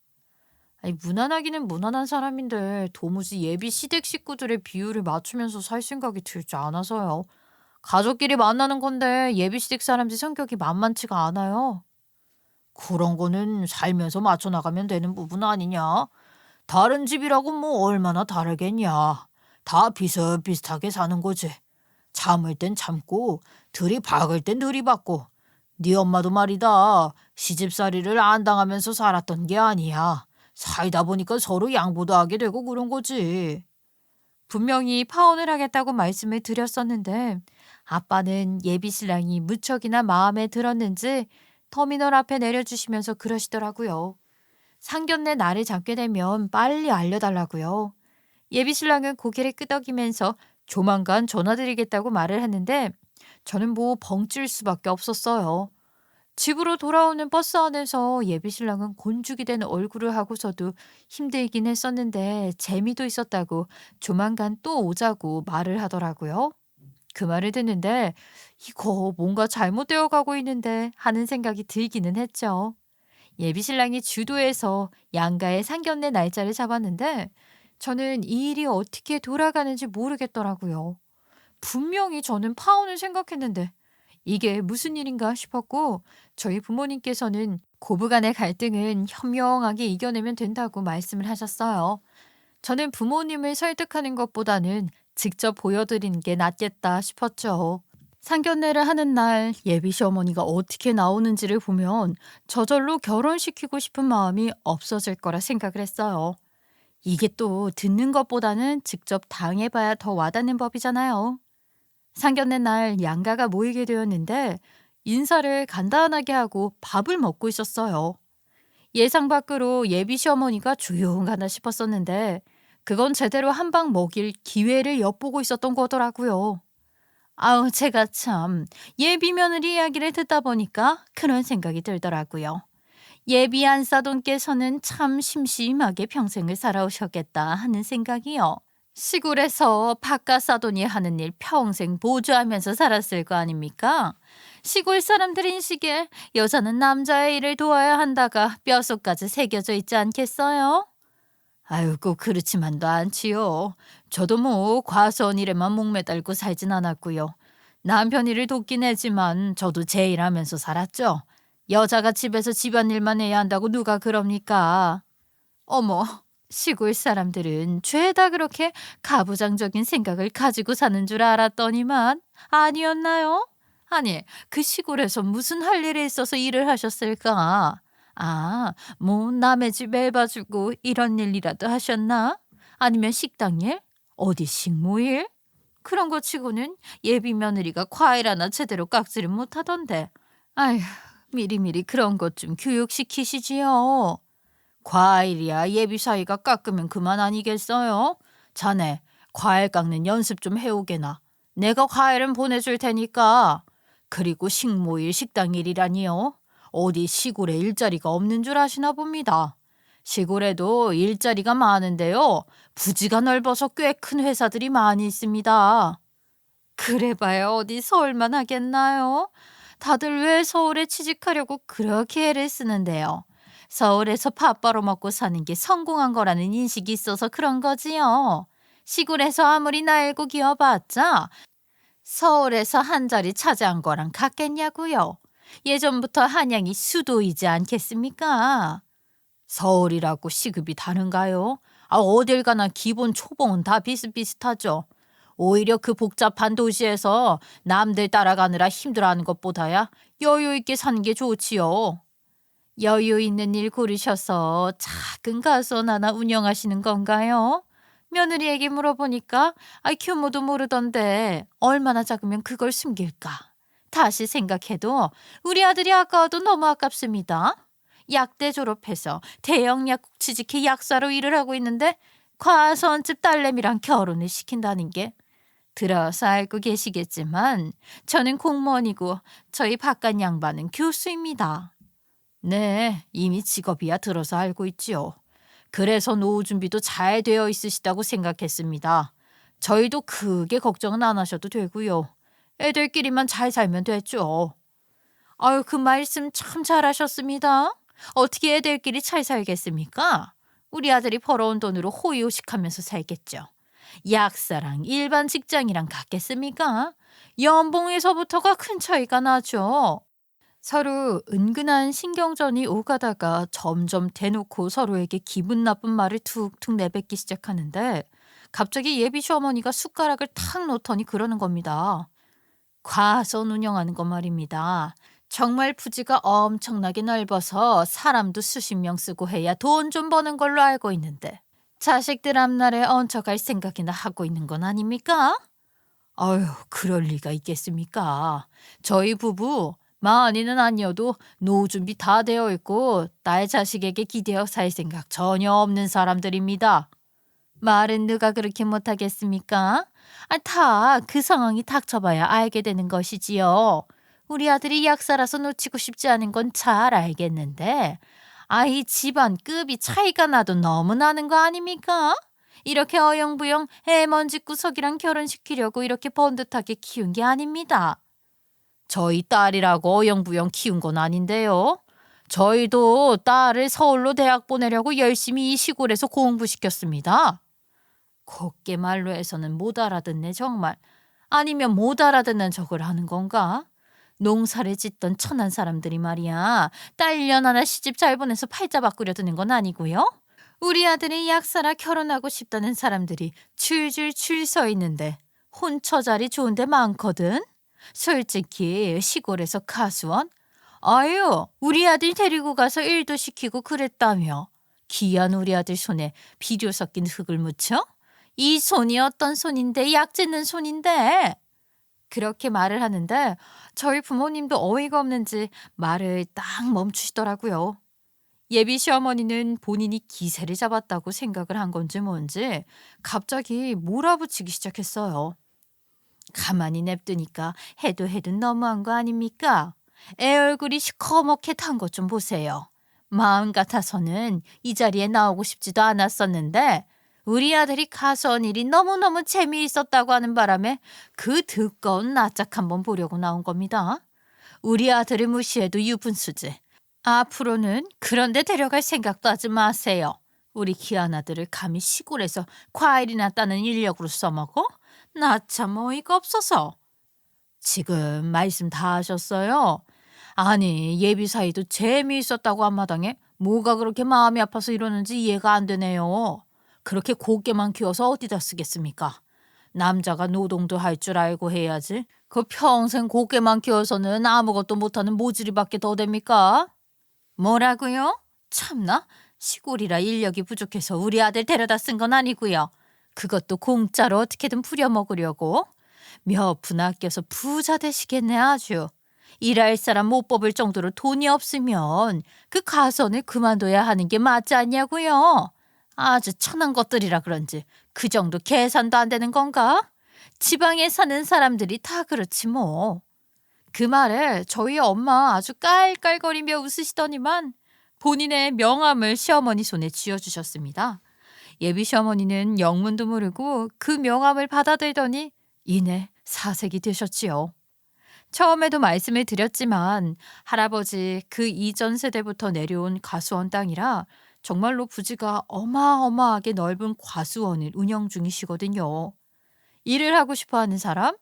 무난하기는 무난한 사람인데 도무지 예비 시댁 식구들의 비율을 맞추면서 살 생각이 들지 않아서요. 가족끼리 만나는 건데 예비 시댁 사람들 성격이 만만치가 않아요. 그런 거는 살면서 맞춰 나가면 되는 부분 아니냐? 다른 집이라고 뭐 얼마나 다르겠냐? 다 비슷비슷하게 사는 거지. 참을 땐 참고 들이박을 땐 들이박고. 네 엄마도 말이다. 시집살이를 안 당하면서 살았던 게 아니야. 살다 보니까 서로 양보도 하게 되고 그런 거지. 분명히 파혼을 하겠다고 말씀을 드렸었는데 아빠는 예비 신랑이 무척이나 마음에 들었는지 터미널 앞에 내려주시면서 그러시더라고요. 상견례 날을 잡게 되면 빨리 알려달라고요. 예비 신랑은 고개를 끄덕이면서 조만간 전화드리겠다고 말을 했는데 저는 뭐 벙찔 수밖에 없었어요. 집으로 돌아오는 버스 안에서 예비 신랑은 곤죽이 된 얼굴을 하고서도 힘들긴 했었는데 재미도 있었다고 조만간 또 오자고 말을 하더라고요. 그 말을 듣는데 이거 뭔가 잘못되어 가고 있는데 하는 생각이 들기는 했죠. 예비 신랑이 주도해서 양가의 상견례 날짜를 잡았는데 저는 이 일이 어떻게 돌아가는지 모르겠더라고요. 분명히 저는 파혼을 생각했는데 이게 무슨 일인가 싶었고 저희 부모님께서는 고부간의 갈등은 현명하게 이겨내면 된다고 말씀을 하셨어요. 저는 부모님을 설득하는 것보다는 직접 보여드리는 게 낫겠다 싶었죠. 상견례를 하는 날 예비 시어머니가 어떻게 나오는지를 보면 저절로 결혼시키고 싶은 마음이 없어질 거라 생각을 했어요. 이게 또 듣는 것보다는 직접 당해봐야 더 와닿는 법이잖아요. 상견례 날 양가가 모이게 되었는데 인사를 간단하게 하고 밥을 먹고 있었어요. 예상 밖으로 예비 시어머니가 조용하나 싶었었는데 그건 제대로 한 방 먹일 기회를 엿보고 있었던 거더라고요. 아우, 제가 참 예비 며느리 이야기를 듣다 보니까 그런 생각이 들더라고요. 예비 안사돈께서는 참 심심하게 평생을 살아오셨겠다 하는 생각이요. 시골에서 바깥 사돈이 하는 일 평생 보조하면서 살았을 거 아닙니까? 시골 사람들 인식에 여자는 남자의 일을 도와야 한다가 뼛속까지 새겨져 있지 않겠어요? 아유, 꼭 그렇지만도 않지요. 저도 뭐 과수원 일에만 목매달고 살진 않았고요. 남편 일을 돕긴 했지만 저도 제 일하면서 살았죠. 여자가 집에서 집안일만 해야 한다고 누가 그럽니까? 어머, 시골 사람들은 죄다 그렇게 가부장적인 생각을 가지고 사는 줄 알았더니만 아니었나요? 아니, 그 시골에서 무슨 할 일이 있어서 일을 하셨을까? 아, 뭐 남의 집 애봐주고 이런 일이라도 하셨나? 아니면 식당 일? 어디 식모일? 그런 거 치고는 예비 며느리가 과일 하나 제대로 깎지를 못하던데. 아휴, 미리미리 그런 것 좀 교육시키시지요. 과일이야 예비 사이가 깎으면 그만 아니겠어요? 자네 과일 깎는 연습 좀 해오게나. 내가 과일은 보내줄 테니까. 그리고 식모일 식당일이라니요. 어디 시골에 일자리가 없는 줄 아시나 봅니다. 시골에도 일자리가 많은데요. 부지가 넓어서 꽤 큰 회사들이 많이 있습니다. 그래봐야 어디 서울만 하겠나요? 다들 왜 서울에 취직하려고 그렇게 애를 쓰는데요? 서울에서 밥 벌어먹고 사는 게 성공한 거라는 인식이 있어서 그런 거지요. 시골에서 아무리 날고 기어봤자 서울에서 한 자리 차지한 거랑 같겠냐고요. 예전부터 한양이 수도이지 않겠습니까? 서울이라고 시급이 다른가요? 아, 어딜 가나 기본 초봉은 다 비슷비슷하죠. 오히려 그 복잡한 도시에서 남들 따라가느라 힘들어하는 것보다야 여유 있게 사는 게 좋지요. 여유 있는 일 고르셔서 작은 가수원 하나 운영하시는 건가요? 며느리에게 물어보니까 규모도 모르던데 얼마나 작으면 그걸 숨길까? 다시 생각해도 우리 아들이 아까워도 너무 아깝습니다. 약대 졸업해서 대형 약국 취직해 약사로 일을 하고 있는데 과수원집 딸내미랑 결혼을 시킨다는 게 들어서 알고 계시겠지만 저는 공무원이고 저희 바깥 양반은 교수입니다. 네, 이미 직업이야 들어서 알고 있지요. 그래서 노후 준비도 잘 되어 있으시다고 생각했습니다. 저희도 크게 걱정은 안 하셔도 되고요. 애들끼리만 잘 살면 됐죠. 아유, 그 말씀 참 잘하셨습니다. 어떻게 애들끼리 잘 살겠습니까? 우리 아들이 벌어온 돈으로 호의호식하면서 살겠죠. 약사랑 일반 직장이랑 같겠습니까? 연봉에서부터가 큰 차이가 나죠. 서로 은근한 신경전이 오가다가 점점 대놓고 서로에게 기분 나쁜 말을 툭툭 내뱉기 시작하는데 갑자기 예비 시어머니가 숟가락을 탁 놓더니 그러는 겁니다. 과수원 운영하는 거 말입니다. 정말 부지가 엄청나게 넓어서 사람도 수십 명 쓰고 해야 돈 좀 버는 걸로 알고 있는데 자식들 앞날에 얹혀갈 생각이나 하고 있는 건 아닙니까? 아유, 그럴 리가 있겠습니까? 저희 부부 많이는 아니어도 노후 준비 다 되어 있고 나의 자식에게 기대어 살 생각 전혀 없는 사람들입니다. 말은 누가 그렇게 못하겠습니까? 다 그 상황이 닥쳐봐야 알게 되는 것이지요. 우리 아들이 약사라서 놓치고 싶지 않은 건 잘 알겠는데 이 집안 급이 차이가 나도 너무 나는 거 아닙니까? 이렇게 어영부영 해먼지 구석이랑 결혼시키려고 이렇게 번듯하게 키운 게 아닙니다. 저희 딸이라고 어영부영 키운 건 아닌데요. 저희도 딸을 서울로 대학 보내려고 열심히 이 시골에서 공부시켰습니다. 곱게 말로 해서는 못 알아듣네 정말. 아니면 못 알아듣는 척을 하는 건가? 농사를 짓던 천한 사람들이 말이야. 딸년 하나 시집 잘 보내서 팔자 바꾸려 드는 건 아니고요. 우리 아들이 약사라 결혼하고 싶다는 사람들이 줄줄 줄 서 있는데 혼처 자리 좋은 데 많거든. 솔직히 시골에서 가수원? 아유, 우리 아들 데리고 가서 일도 시키고 그랬다며. 귀한 우리 아들 손에 비료 섞인 흙을 묻혀? 이 손이 어떤 손인데 약 짓는 손인데. 그렇게 말을 하는데 저희 부모님도 어이가 없는지 말을 딱 멈추시더라고요. 예비 시어머니는 본인이 기세를 잡았다고 생각을 한 건지 뭔지 갑자기 몰아붙이기 시작했어요. 가만히 냅두니까 해도 너무한 거 아닙니까? 애 얼굴이 시커멓게 탄 것 좀 보세요. 마음 같아서는 이 자리에 나오고 싶지도 않았었는데 우리 아들이 가수원 일이 너무너무 재미있었다고 하는 바람에 그 두꺼운 낯짝 한번 보려고 나온 겁니다. 우리 아들을 무시해도 유분수지. 앞으로는 그런 데 데려갈 생각도 하지 마세요. 우리 귀한 아들을 감히 시골에서 과일이나 따는 인력으로 써먹어? 나 참 어이가 없어서. 지금 말씀 다 하셨어요? 아니, 예비 사이도 재미있었다고 한마당에 뭐가 그렇게 마음이 아파서 이러는지 이해가 안 되네요. 그렇게 곱게만 키워서 어디다 쓰겠습니까? 남자가 노동도 할 줄 알고 해야지. 그 평생 곱게만 키워서는 아무것도 못하는 모질이밖에 더 됩니까? 뭐라고요? 참나? 시골이라 인력이 부족해서 우리 아들 데려다 쓴 건 아니고요. 그것도 공짜로 어떻게든 부려먹으려고. 몇 푼 아껴서 부자 되시겠네 아주. 일할 사람 못 뽑을 정도로 돈이 없으면 그 가선을 그만둬야 하는 게 맞지 않냐고요. 아주 천한 것들이라 그런지 그 정도 계산도 안 되는 건가? 지방에 사는 사람들이 다 그렇지 뭐. 그 말에 저희 엄마 아주 깔깔거리며 웃으시더니만 본인의 명함을 시어머니 손에 쥐어주셨습니다. 예비 시어머니는 영문도 모르고 그 명함을 받아들더니 이내 사색이 되셨지요. 처음에도 말씀을 드렸지만 할아버지 그 이전 세대부터 내려온 과수원 땅이라 정말로 부지가 어마어마하게 넓은 과수원을 운영 중이시거든요. 일을 하고 싶어하는 사람?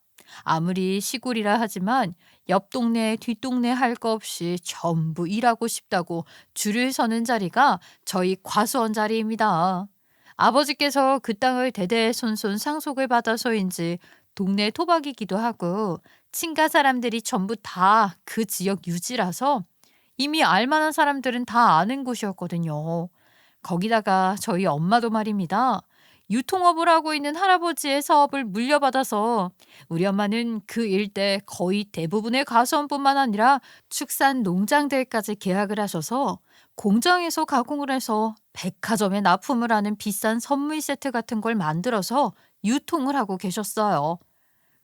아무리 시골이라 하지만 옆 동네 뒷동네 할 거 없이 전부 일하고 싶다고 줄을 서는 자리가 저희 과수원 자리입니다. 아버지께서 그 땅을 대대손손 상속을 받아서인지 동네 토박이기도 하고 친가 사람들이 전부 다 그 지역 유지라서 이미 알만한 사람들은 다 아는 곳이었거든요. 거기다가 저희 엄마도 말입니다. 유통업을 하고 있는 할아버지의 사업을 물려받아서 우리 엄마는 그 일대 거의 대부분의 가수원뿐만 아니라 축산 농장들까지 계약을 하셔서 공장에서 가공을 해서 백화점에 납품을 하는 비싼 선물 세트 같은 걸 만들어서 유통을 하고 계셨어요.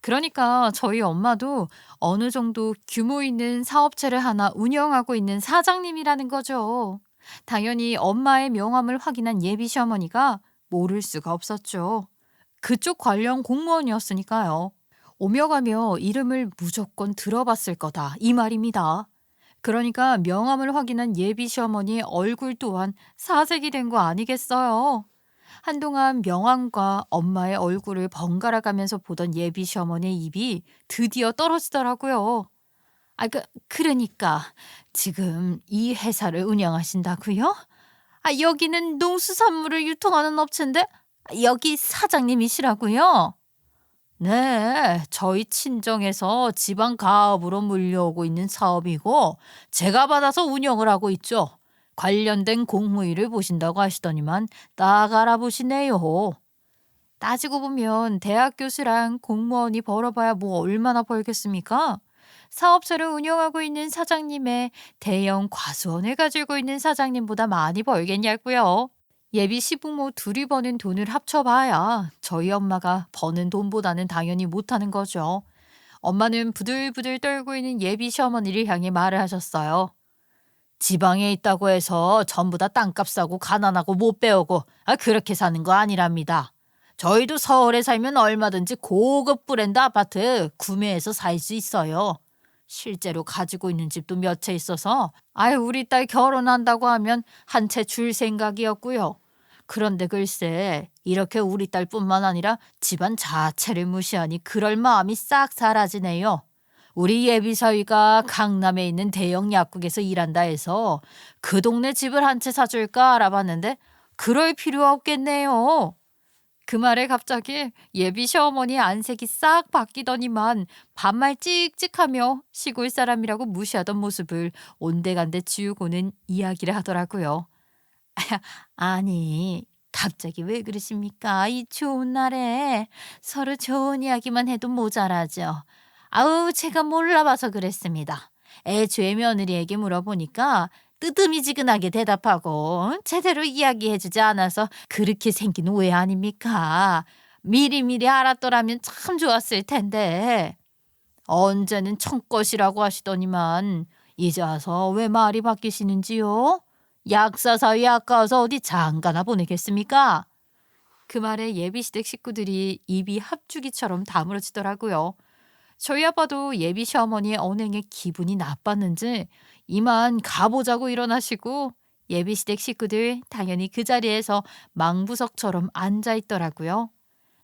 그러니까 저희 엄마도 어느 정도 규모 있는 사업체를 하나 운영하고 있는 사장님이라는 거죠. 당연히 엄마의 명함을 확인한 예비 시어머니가 모를 수가 없었죠. 그쪽 관련 공무원이었으니까요. 오며 가며 이름을 무조건 들어봤을 거다 이 말입니다. 그러니까 명함을 확인한 예비 시어머니의 얼굴 또한 사색이 된 거 아니겠어요. 한동안 명함과 엄마의 얼굴을 번갈아 가면서 보던 예비 시어머니의 입이 드디어 떨어지더라고요. 그러니까 지금 이 회사를 운영하신다고요? 여기는 농수산물을 유통하는 업체인데 여기 사장님이시라고요? 네, 저희 친정에서 지방 가업으로 물려오고 있는 사업이고 제가 받아서 운영을 하고 있죠. 관련된 공무일을 보신다고 하시더니만 딱 알아보시네요. 따지고 보면 대학 교수랑 공무원이 벌어봐야 뭐 얼마나 벌겠습니까? 사업소를 운영하고 있는 사장님의 대형 과수원을 가지고 있는 사장님보다 많이 벌겠냐고요. 예비 시부모 둘이 버는 돈을 합쳐봐야 저희 엄마가 버는 돈보다는 당연히 못하는 거죠. 엄마는 부들부들 떨고 있는 예비 시어머니를 향해 말을 하셨어요. 지방에 있다고 해서 전부 다 땅값 사고 가난하고 못 배우고 그렇게 사는 거 아니랍니다. 저희도 서울에 살면 얼마든지 고급 브랜드 아파트 구매해서 살 수 있어요. 실제로 가지고 있는 집도 몇 채 있어서 우리 딸 결혼한다고 하면 한 채 줄 생각이었고요. 그런데 글쎄 이렇게 우리 딸뿐만 아니라 집안 자체를 무시하니 그럴 마음이 싹 사라지네요. 우리 예비사위가 강남에 있는 대형 약국에서 일한다 해서 그 동네 집을 한 채 사줄까 알아봤는데 그럴 필요 없겠네요. 그 말에 갑자기 예비 시어머니 안색이 싹 바뀌더니만 반말 찍찍하며 시골 사람이라고 무시하던 모습을 온데간데 지우고는 이야기를 하더라고요. 아니, 갑자기 왜 그러십니까? 이 좋은 날에 서로 좋은 이야기만 해도 모자라죠. 제가 몰라봐서 그랬습니다. 애초에 며느리에게 물어보니까 뜨듬이지근하게 대답하고 제대로 이야기해주지 않아서 그렇게 생긴 오해 아닙니까? 미리미리 알았더라면 참 좋았을 텐데. 언제는 청것이라고 하시더니만 이제 와서 왜 말이 바뀌시는지요? 약사사위 아까워서 어디 장가나 보내겠습니까? 그 말에 예비시댁 식구들이 입이 합주기처럼 다물어지더라고요. 저희 아빠도 예비 시어머니의 언행에 기분이 나빴는지 이만 가보자고 일어나시고 예비 시댁 식구들 당연히 그 자리에서 망부석처럼 앉아 있더라고요.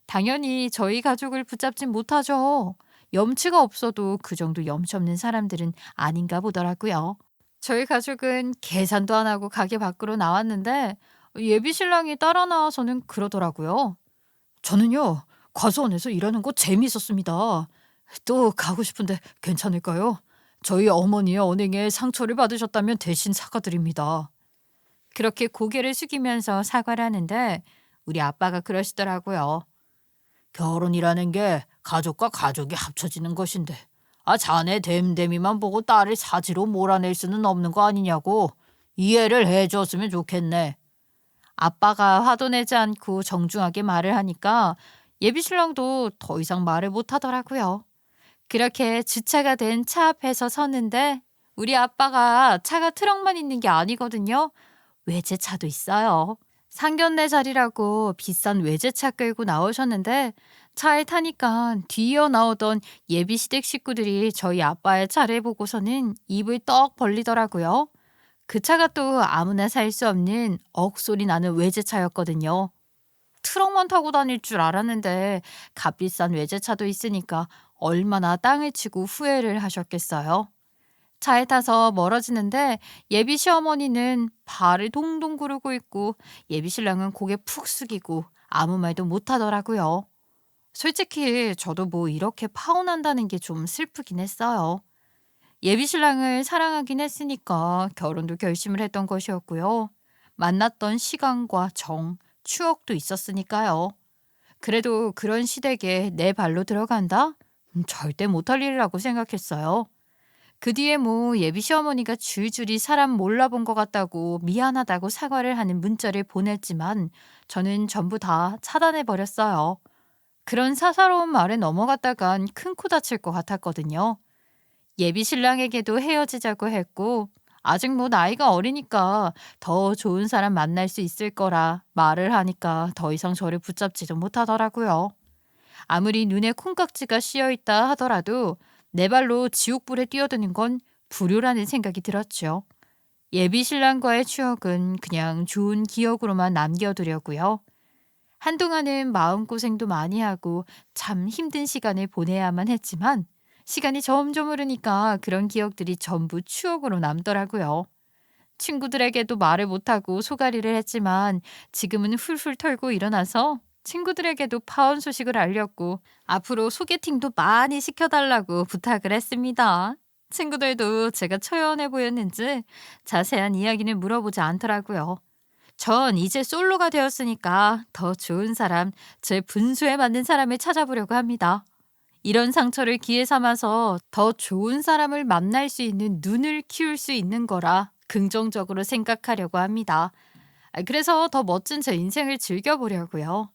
당연히 저희 가족을 붙잡진 못하죠. 염치가 없어도 그 정도 염치 없는 사람들은 아닌가 보더라고요. 저희 가족은 계산도 안 하고 가게 밖으로 나왔는데 예비 신랑이 따라 나와서는 그러더라고요. 저는요, 과수원에서 일하는 거 재미있었습니다. 또 가고 싶은데 괜찮을까요? 저희 어머니의 언행에 상처를 받으셨다면 대신 사과드립니다. 그렇게 고개를 숙이면서 사과를 하는데 우리 아빠가 그러시더라고요. 결혼이라는 게 가족과 가족이 합쳐지는 것인데 자네 됨됨이만 보고 딸을 사지로 몰아낼 수는 없는 거 아니냐고 이해를 해줬으면 좋겠네. 아빠가 화도 내지 않고 정중하게 말을 하니까 예비 신랑도 더 이상 말을 못 하더라고요. 그렇게 주차가 된 차 앞에서 섰는데 우리 아빠가 차가 트럭만 있는 게 아니거든요. 외제차도 있어요. 상견례 자리라고 비싼 외제차 끌고 나오셨는데 차에 타니까 뒤이어 나오던 예비 시댁 식구들이 저희 아빠의 차를 보고서는 입을 떡 벌리더라고요. 그 차가 또 아무나 살 수 없는 억소리 나는 외제차였거든요. 트럭만 타고 다닐 줄 알았는데 값비싼 외제차도 있으니까 얼마나 땅을 치고 후회를 하셨겠어요. 차에 타서 멀어지는데 예비 시어머니는 발을 동동 구르고 있고 예비 신랑은 고개 푹 숙이고 아무 말도 못 하더라고요. 솔직히 저도 뭐 이렇게 파혼한다는 게 좀 슬프긴 했어요. 예비 신랑을 사랑하긴 했으니까 결혼도 결심을 했던 것이었고요. 만났던 시간과 정, 추억도 있었으니까요. 그래도 그런 시댁에 내 발로 들어간다? 절대 못할 일이라고 생각했어요. 그 뒤에 뭐 예비 시어머니가 줄줄이 사람 몰라본 것 같다고 미안하다고 사과를 하는 문자를 보냈지만 저는 전부 다 차단해 버렸어요. 그런 사사로운 말에 넘어갔다간 큰 코 다칠 것 같았거든요. 예비 신랑에게도 헤어지자고 했고 아직 뭐 나이가 어리니까 더 좋은 사람 만날 수 있을 거라 말을 하니까 더 이상 저를 붙잡지도 못하더라고요. 아무리 눈에 콩깍지가 씌어 있다 하더라도 내 발로 지옥불에 뛰어드는 건 불효라는 생각이 들었죠. 예비 신랑과의 추억은 그냥 좋은 기억으로만 남겨두려고요. 한동안은 마음고생도 많이 하고 참 힘든 시간을 보내야만 했지만 시간이 점점 흐르니까 그런 기억들이 전부 추억으로 남더라고요. 친구들에게도 말을 못하고 소가리를 했지만 지금은 훌훌 털고 일어나서 친구들에게도 파혼 소식을 알렸고 앞으로 소개팅도 많이 시켜달라고 부탁을 했습니다. 친구들도 제가 초연해 보였는지 자세한 이야기는 물어보지 않더라고요. 전 이제 솔로가 되었으니까 더 좋은 사람, 제 분수에 맞는 사람을 찾아보려고 합니다. 이런 상처를 기회 삼아서 더 좋은 사람을 만날 수 있는 눈을 키울 수 있는 거라 긍정적으로 생각하려고 합니다. 그래서 더 멋진 제 인생을 즐겨보려고요.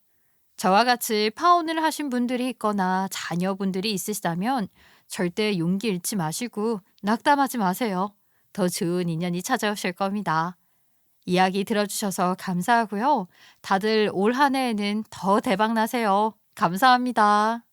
저와 같이 파혼을 하신 분들이 있거나 자녀분들이 있으시다면 절대 용기 잃지 마시고 낙담하지 마세요. 더 좋은 인연이 찾아오실 겁니다. 이야기 들어주셔서 감사하고요. 다들 올 한 해에는 더 대박 나세요. 감사합니다.